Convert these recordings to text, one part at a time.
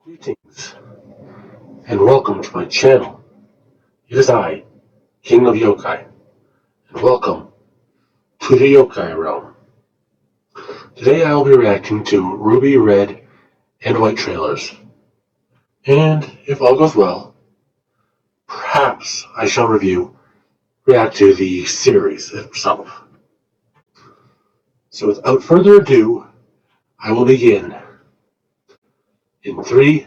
Greetings, and welcome to my channel. It is I, King of Yokai, and welcome to the Yokai Realm. Today I will be reacting to Ruby Red and White trailers, and if all goes well, perhaps I shall react to the series itself. So without further ado, I will begin in 3,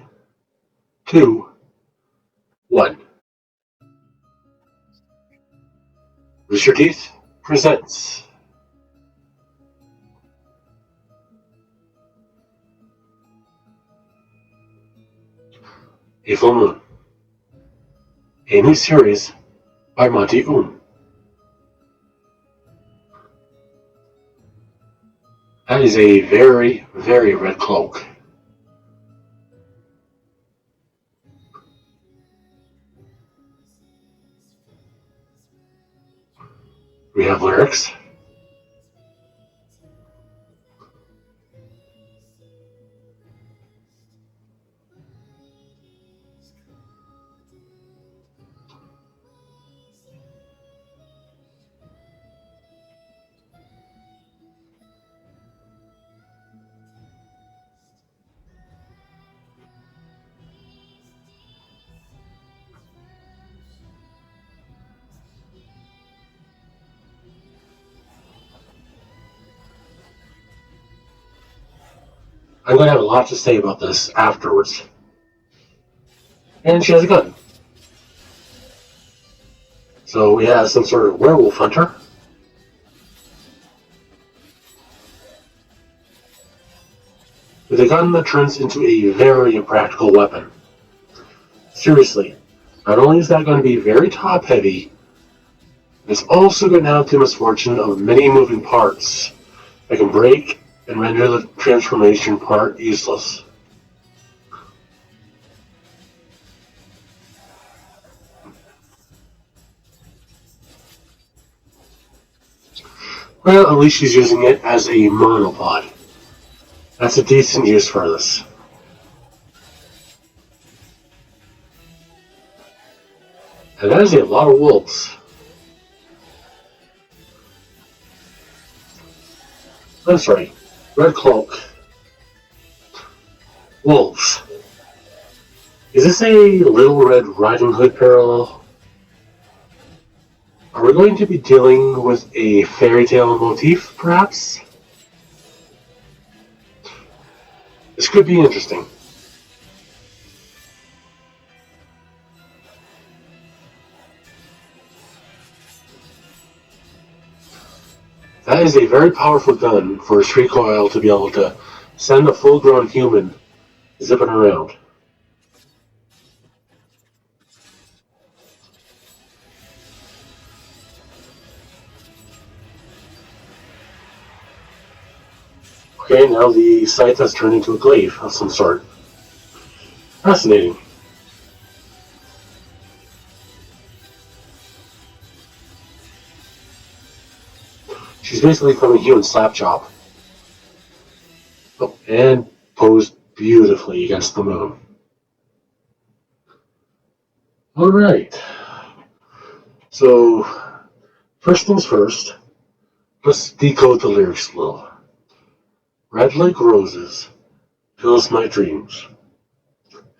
2, 1. Rooster Teeth presents A Full Moon, a new series by Monty Oum. That is a very, very red cloak. We have lyrics. I'm going to have a lot to say about this afterwards. And she has a gun. So we have some sort of werewolf hunter. With a gun that turns into a very impractical weapon. Seriously, not only is that going to be very top heavy, it's also going to have the misfortune of many moving parts that can break and render the transformation part useless. Well, at least she's using it as a monopod. That's a decent use for this. And that is a lot of wolves. I'm sorry, Red Cloak. Wolves. Is this a Little Red Riding Hood parallel? Are we going to be dealing with a fairy tale motif, perhaps? This could be interesting. That is a very powerful gun for a recoil to be able to send a full-grown human zipping around. Okay, now the site has turned into a glaive of some sort. Fascinating. She's basically from a human slap chop. Oh, and posed beautifully against the moon. Alright. So, first things first, let's decode the lyrics a little. Red like roses fills my dreams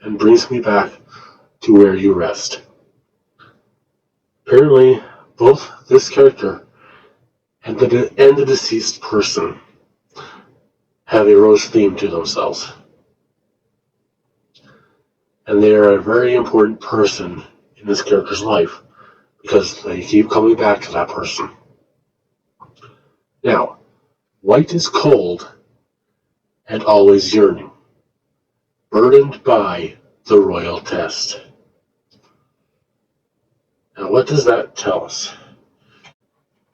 and brings me back to where you rest. Apparently, both this character and the deceased person have a rose theme to themselves. And they are a very important person in this character's life because they keep coming back to that person. Now, white is cold and always yearning, burdened by the royal test. Now, what does that tell us?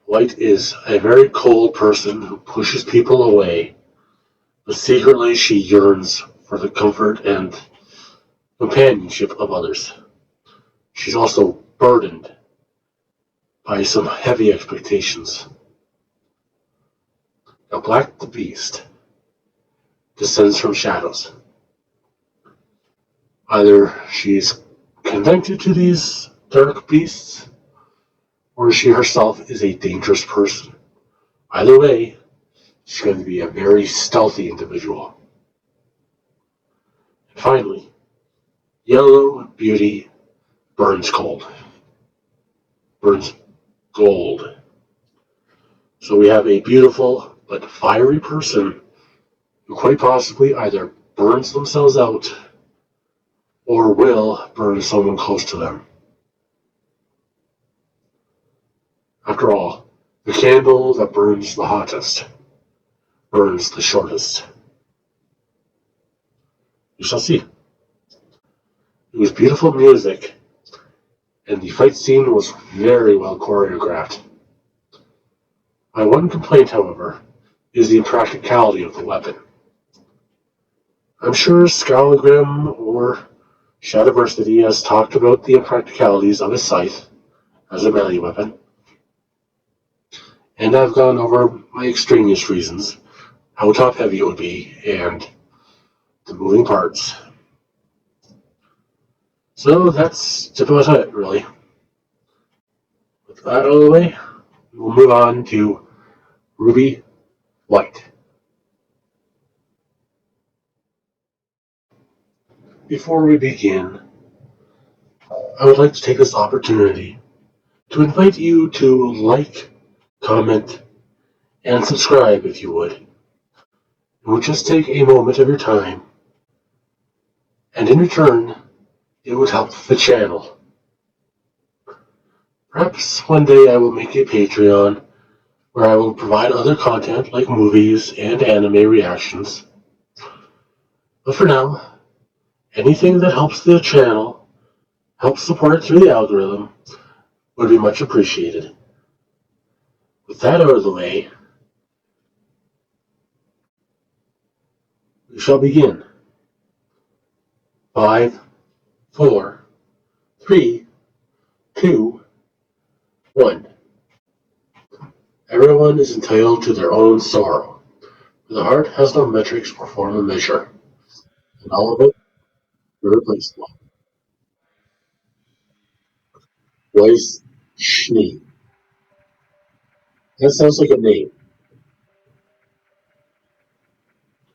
White is a very cold person who pushes people away, but secretly she yearns for the comfort and companionship of others. She's also burdened by some heavy expectations. Now, Black the Beast descends from shadows. Either she's connected to these dark beasts, or she herself is a dangerous person. Either way, she's going to be a very stealthy individual. And finally, Yellow Beauty burns cold. Burns gold. So we have a beautiful but fiery person who quite possibly either burns themselves out or will burn someone close to them. After all, the candle that burns the hottest burns the shortest. We shall see. It was beautiful music, and the fight scene was very well choreographed. My one complaint, however, is the impracticality of the weapon. I'm sure Scalagrim or Shadowversity has talked about the impracticalities of a scythe as a melee weapon, and I've gone over my extraneous reasons, how top-heavy it would be, and the moving parts. So that's about it, really. With that out of the way, we'll move on to RWBY White. Before we begin, I would like to take this opportunity to invite you to like, comment, and subscribe if you would. It would just take a moment of your time, and in return, it would help the channel. Perhaps one day I will make a Patreon where I will provide other content like movies and anime reactions. But for now, anything that helps the channel, helps support it through the algorithm, would be much appreciated. With that out of the way, we shall begin. 5, 4, 3, 2, 1. Everyone is entitled to their own sorrow, for the heart has no metrics or form of measure, and all of it irreplaceable. Weiss Schnee. That sounds like a name.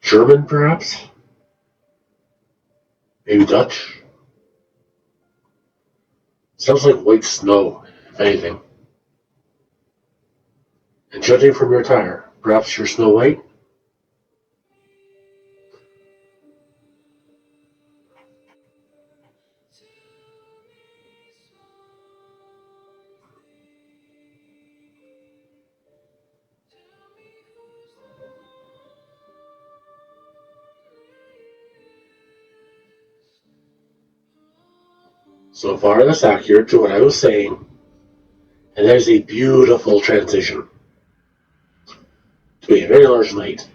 German, perhaps? Maybe Dutch? Sounds like white snow, if anything. And judging from your attire, perhaps you're Snow White? So far, that's accurate to what I was saying. And there's a beautiful transition to a very large knight.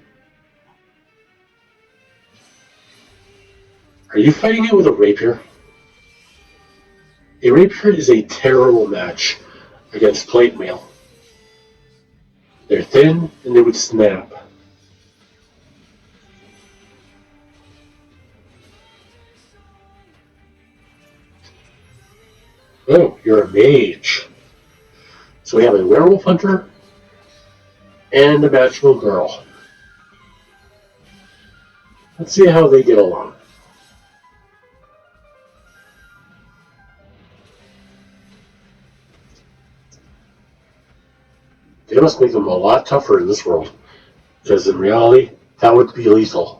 Are you fighting it with a rapier? A rapier is a terrible match against plate mail. They're thin and they would snap. Oh, you're a mage. So we have a werewolf hunter and a magical girl. Let's see how they get along. They must make them a lot tougher in this world, because in reality, that would be lethal.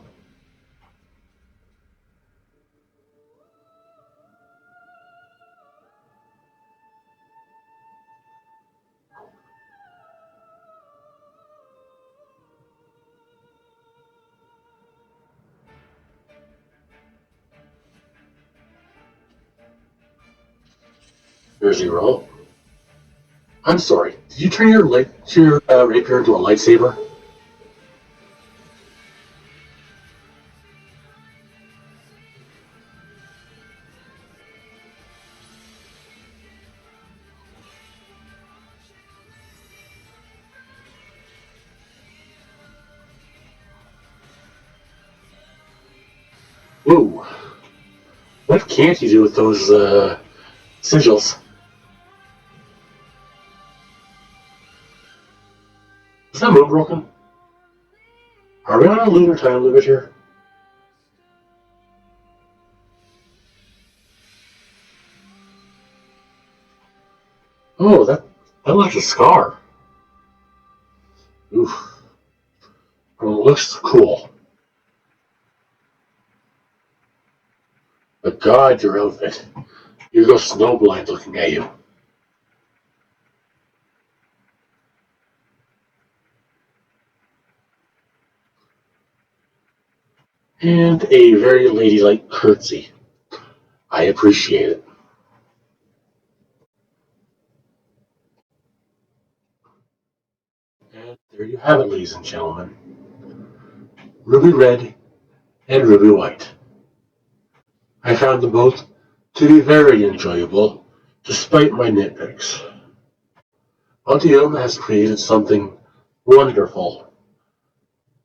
Here's your roll. I'm sorry, did you turn your rapier into a lightsaber? Ooh. What can't you do with those sigils? Is that moon broken? Are we on a lunar time limit here? Oh, that left a scar. Oof. Well, it looks cool. But God, your outfit. You go snowblind looking at you. And a very ladylike curtsy. I appreciate it. And there you have it, ladies and gentlemen. Ruby Red and Ruby White. I found them both to be very enjoyable, despite my nitpicks. Audium has created something wonderful,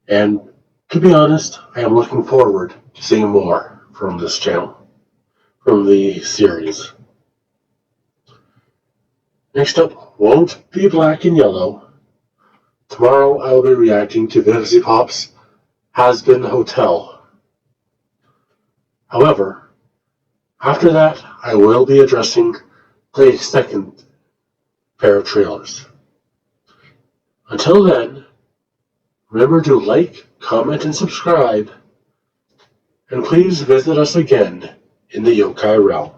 and to be honest, I am looking forward to seeing more from this channel, from the series. Next up won't be Black and Yellow. Tomorrow I will be reacting to Fantasy Pop's Has Been Hotel. However, after that I will be addressing the second pair of trailers. Until then, remember to like, comment, and subscribe, and please visit us again in the yokai realm.